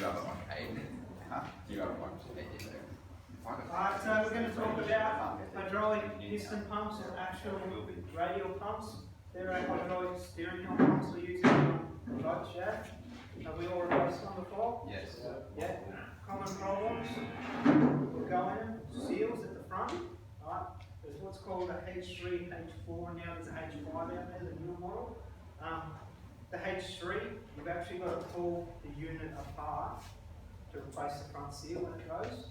other one? Huh? You other one? Alright, so we're going to talk about hydraulic piston pumps or actual radial pumps. There are hydraulic steering wheel pumps we use in the boat shaft. Have we all replaced one before? Yes. Yeah. Common problems will go in them. Seals at the front. Right. There's what's called a H3, H4, and now there's an H5 out there, the newer model. The H3, you've actually got to pull the unit apart to replace the front seal when it goes.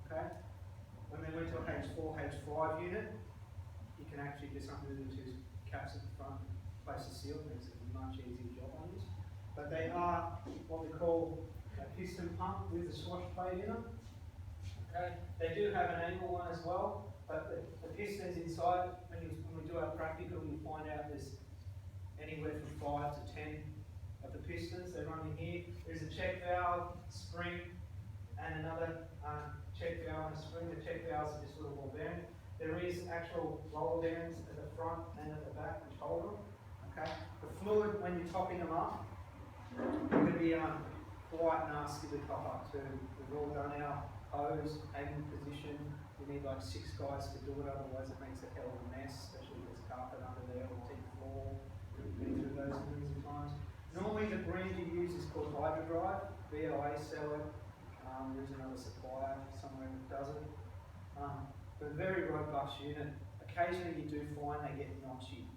Okay. When they went to a H4, H5 unit, you can actually just undo the two caps at the front, replace the seal, makes it a much easier job on this. But they are what we call a piston pump with a swash plate in them. Okay. They do have an angle one as well, but the pistons inside, when we do our practical, you find out there's anywhere from 5 to 10 of the pistons. They run in here. There's a check valve, spring, and another check valve and a spring. The check valves are just little ball bearing. There is actual roller bearings at the front and at the back which hold them. Okay. The fluid, when you're topping them up, it can be quite nasty to top up too. We've all done our hose, hanging position. You need like 6 guys to do it, otherwise it makes a hell of a mess, especially if there's carpet under there or deep floor. We've been through those millions of times. Normally the brand you use is called Hydrodrive. BOA sell it. There's another supplier somewhere that does it. But a very robust unit. Occasionally you do find they get notchy.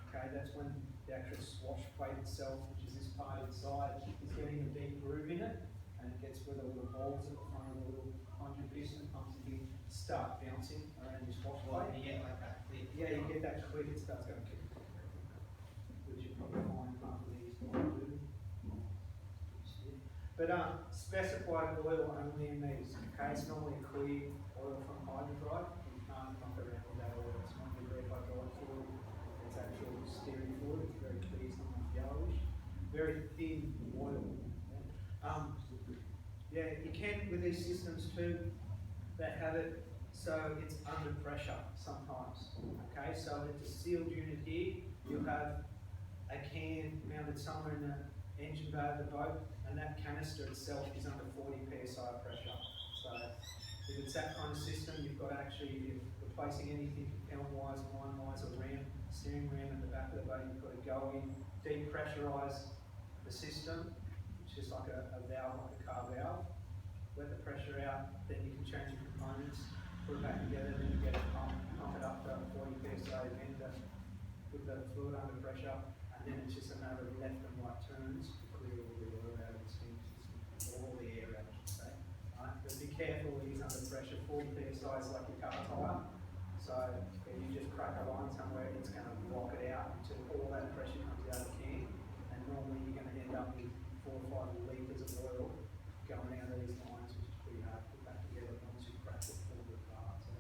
Okay, that's when the actual swash plate itself, which is this part inside, is getting a deep groove in it, and it gets where the little balls at the front of the little 100 piston pumps and you start bouncing around your swash plate. You get like that clip. Yeah, you get that clip, it starts going click, click, click, click, which you probably find half of these don't do. But specified oil only in these. Okay, it's normally clear oil from Hydrodrive. You can't muck around with that oil. It's not the red hydraulic fluid. It's actual steering fluid. It's very clear, somewhat yellowish. Very thin oil. Yeah, you can with these systems too. They have it so it's under pressure sometimes. Okay, so it's a sealed unit here. You'll have a can mounted somewhere in the engine bay of the boat, and that canister itself is under 40 psi pressure. So if it's that kind of system, you've got actually, if you're replacing anything, helm wise, line wise, or ram, steering ram at the back of the boat, you've got to go in, depressurize the system, which is like a valve, like a car valve. Let the pressure out, then you can change your components, put it back together, then you get it pump it up to 40 psi again to put the fluid under pressure. And then it's just a matter of left and right turns to clear all the oil out of the steam system, all the air out, I should say. Right? But be careful when it's under pressure. 40 psi is like your car tyre. So if you just crack a line somewhere, it's going to rock it out until all that pressure comes out of the can. And normally you're going to end up with 4 or 5 litres of oil going out of these lines, which is pretty hard to put back together once you crack it all apart. So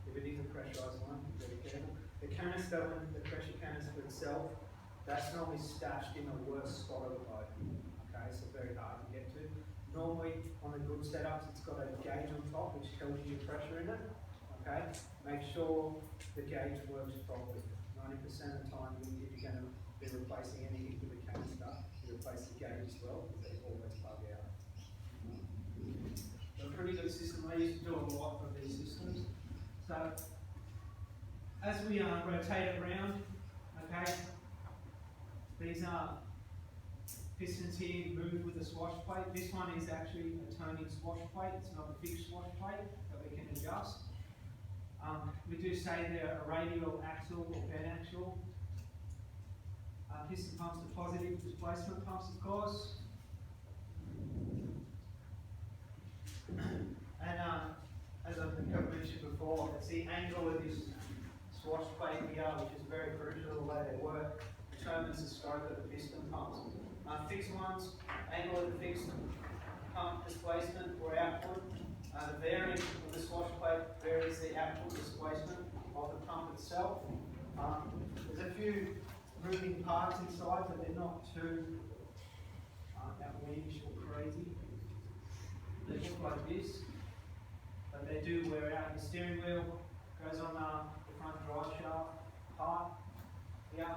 if it is a pressurised one, be very careful. The canister, the pressure canister itself, that's normally stashed in the worst spot of the boat. Okay, so very hard to get to. Normally, on the good setups, it's got a gauge on top which tells you your pressure in it. Okay, make sure the gauge works properly. 90% of the time, if you're going to be replacing anything with a canister, you replace the gauge as well because they always bug out. So a pretty good system. I used to do a lot of these systems. So as we rotate it around, okay. These are pistons here move with a swash plate. This one is actually a turning swash plate. It's not a fixed swash plate that we can adjust. We do say they're a radial axle or bed axle. Piston pumps are positive displacement pumps, of course. And as I've mentioned before, it's the angle of this swash plate here, which is very crucial the way they work. Determines the stroke of the piston pumps. Fixed ones, angle of the fixed pump displacement or output. The variance of the swash plate varies the output displacement of the pump itself. There's a few moving parts inside, but they're not too outlandish or crazy. They look like this, but they do wear out. The steering wheel goes on the front drive shaft part here.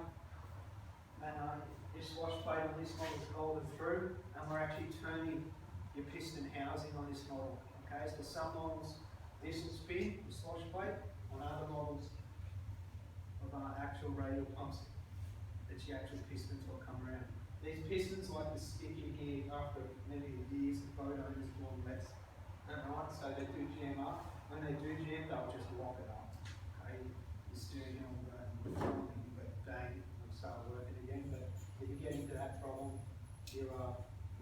And this wash plate on this model is molded through, and we're actually turning your piston housing on this model. Okay, so some models this will spin, the slosh plate, on other models of actual radial pumps, it's your actual pistons will come around. These pistons like to stick in here after many years, the boat owners will less. Right, so they do jam up. When they do jam, they'll just lock it up. Okay, the steering wheel will go, but bang, it'll start working again. But if you get into that problem, you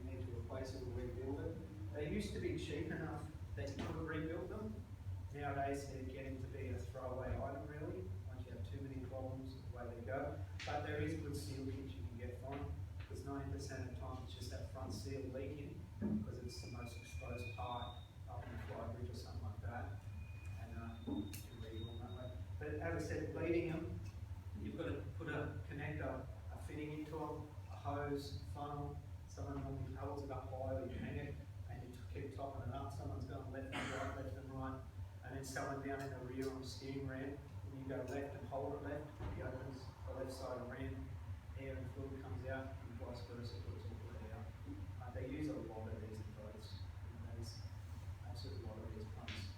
need to replace it or rebuild it. They used to be cheap enough that you could rebuild them. Nowadays, they're getting to be a throwaway item, really. Once you have too many problems, away they go. But there is good seal kit you can get from them, because 90% of the time it's just that front seal leaking, because it's the most exposed part up in the fly bridge or something like that. And you can rebuild them that way. But as I said, bleeding them, you've got to put a connector, a fitting into them, a hose, funnel. Some of them holds it up high, or you hang it, and you keep topping it up. Someone's going left and right. And then someone down in the rear on the steering ramp, when you go left and hold it left, he opens the left side of the ramp, air and fluid comes out, and vice versa, it's all put out. They use a lot of these boats. There's absolutely a lot of these pumps.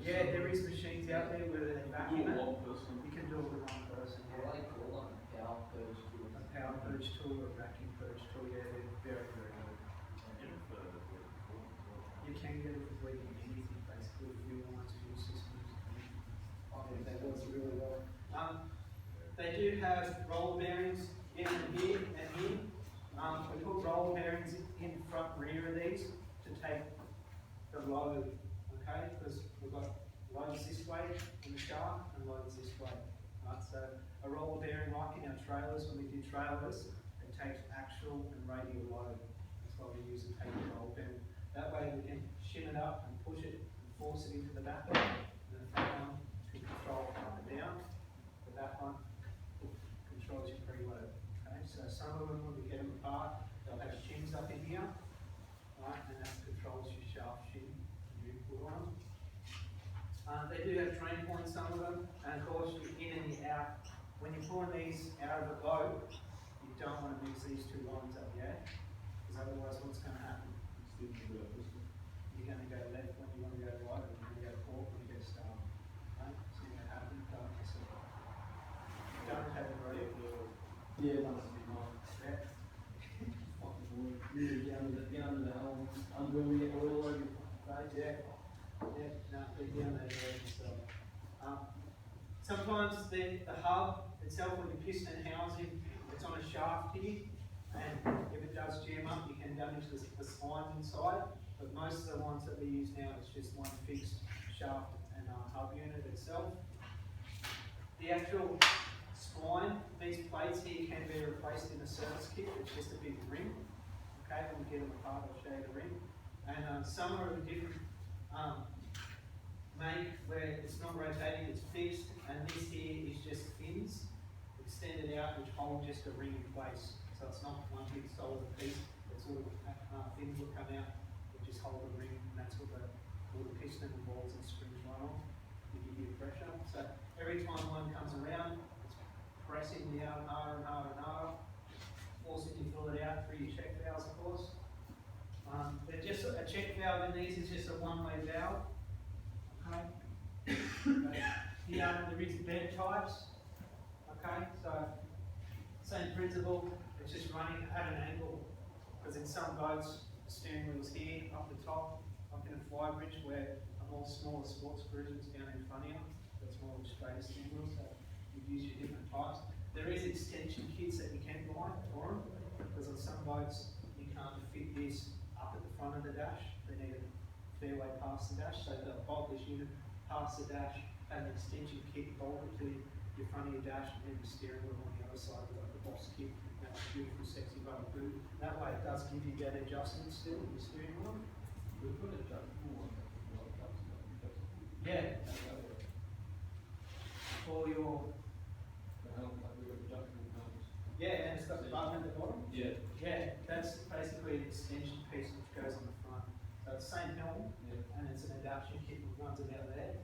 Yeah, there is machines out there where they vacuum it. You can do it with one person. Yeah. What do they call them? Power purge tool. A power purge tool or a vacuum purge tool, yeah, they're very, very good. You can get it with bleeding anything basically if you want to use systems. Yeah, that works really well. They do have roller bearings in here and here. We put roller bearings in the front and rear of these to take the load, okay? Because we've got loads this way in the shaft and loads this way. Right? So a roller bearing, like in our trailers, when we do trailers, it takes actual and radial load. That's why we use a tapered roller bearing. That way we can shim it up and push it and force it into the back one. And the front one can control up and down. The back one controls your preload. Okay, so some of them, when we get them apart, they'll have shims up in here, right, and that controls your shaft shim you put on them. They do have drain points, some of them, and of course you're in and you're out. When you're pulling these out of the boat, you don't want to mix these two lines up, yeah? Because otherwise what's going to happen? You're going to go left when you want to go right, or you're going to go forward when you go start. Right? So you're going to happen, don't mess it up. Don't have it right. Yeah, that must be mine. Yeah. Fucking wood. Really down to the helm. Unwilling to get oil over your face. Yeah. Yeah, no, they're down there already, so. Sometimes the hub itself, with the piston housing, it's on a shaft here, and if it does jam up, you can damage the spines inside. But most of the ones that we use now, it's just one fixed shaft and hub unit itself. The actual spline, these plates here can be replaced in a service kit. It's just a big ring. Okay, when we get them apart, I'll show you the ring. And some are a different make where it's not rotating, it's fixed. And this here is just fins extended out, which hold just a ring in place. So it's not one big solid piece. It's sort of fins will come out, which just hold the ring, and that's what the piston and balls and springs run on to give you pressure. So every time one comes around, it's pressing down harder and harder and harder, forcing you to fill it out through your check valves, of course. They're just a check valve in these is just a one-way valve. Okay. Here there is bed types. Okay, so same principle. It's just running at an angle, because in some boats the steering wheel's here up the top, up in a fly bridge where a more smaller sports cruiser is down in front of you. That's more of a straight steering wheel. So you use your different types. There is extension kits that you can buy for them, because on some boats you can't fit this up at the front of the dash. They need a fair way past the dash, so they'll bolt this unit past the dash, have an extension kit bolted to your front of your dash, and then your steering wheel on the other side with like the box kit. That's a beautiful, sexy rubber boot. That way it does give you that adjustment still in your steering wheel. We've got a adjustable one. Yeah. For your The helm, like we've got adjustable helms. yeah, and it's got the button at the bottom. Yeah. Yeah, that's basically an extension piece which goes on the front. So it's the same helm, Yeah. and it's an adaptation kit that runs about there.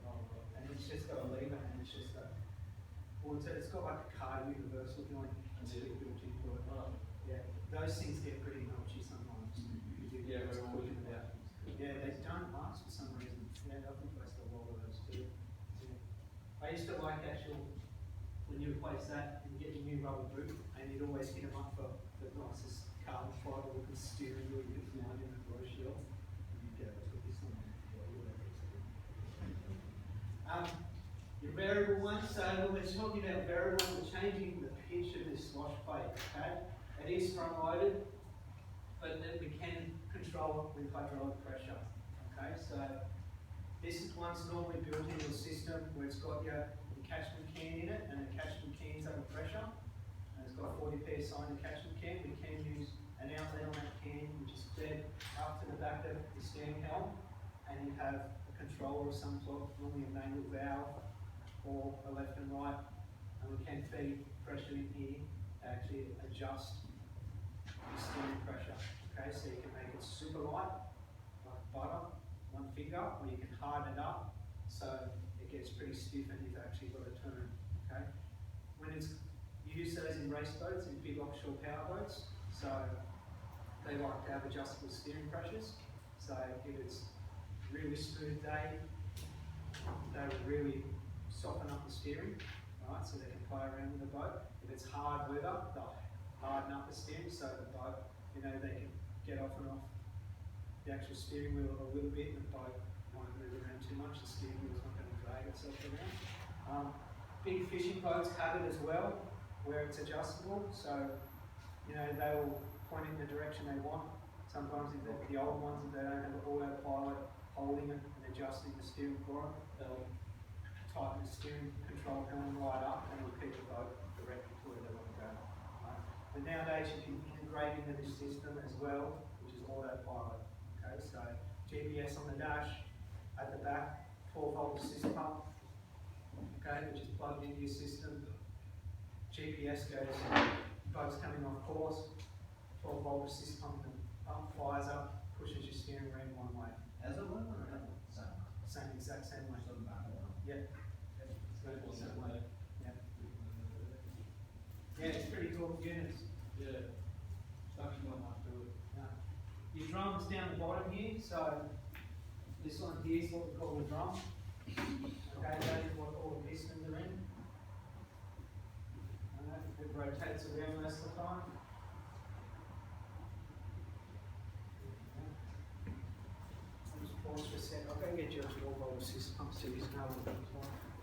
And it's just got a lever, and it's just a, well, it's got like a car universal joint. It's a little bit of jig to it. Oh. Yeah, those things get pretty notchy sometimes. Yeah, I've replaced a lot of those too. Yeah. I used to like when you replace that and get your new rubber boot, and you'd always hit them up for the nicest carbon fibre looking steering wheel you could find in the grocery shop. You'd go, "Look at this one, whatever it's called." Your variable one, so when we're talking about variable, we're changing the pitch of this wash plate pad. It is front loaded, but then we can control it with hydraulic pressure. Okay, so this one's normally built into a system where it's got your catchment can in it, and the catchment can's under pressure, and it's got 40 psi in the catchment can. We can use an outlet on that can, which is fed up to the back of the steering helm, and you have a controller of some sort, normally a manual valve, or a left and right, and we can feed pressure in here to actually adjust the steering pressure. Okay, so you can make it super light, like butter, one finger, or you can harden it up so it gets pretty stiff and you've actually got to turn. Okay, when you use those in race boats, in big offshore power boats, so they like to have adjustable steering pressures. So if it's a really smooth day, they would really soften up the steering, right, so they can play around with the boat. If it's hard weather, they'll harden up the steering so the boat, they can get off and off the actual steering wheel a little bit, and the boat won't move around too much. The steering wheel's not going to drag itself around. Big fishing boats have it as well, where it's adjustable, so they will point in the direction they want. Sometimes if the old ones, if they don't have an autopilot holding it and adjusting the steering for it, they'll tighten the steering control helm right up and it'll keep the boat directed to where they want to go. Right? But nowadays you can integrate into this system as well, which is autopilot. Okay, so GPS on the dash, at the back, 12-volt assist pump, okay, which is plugged into your system. GPS goes, boat's coming off course, 12-volt assist pump, the pump fires up, pushes your steering wheel one way. As a one or another? Exact same way. Yep. Same way. Yep. Yeah, it's pretty cool units. Yeah. Actually not much to it. Your drum's down the bottom here, so this one here is what we call the drum. Okay, that is what all the pistons are in. It rotates around most of the time. I'll just pause for a sec. I'll go get you a 12-volt assist pump so you know what it's like.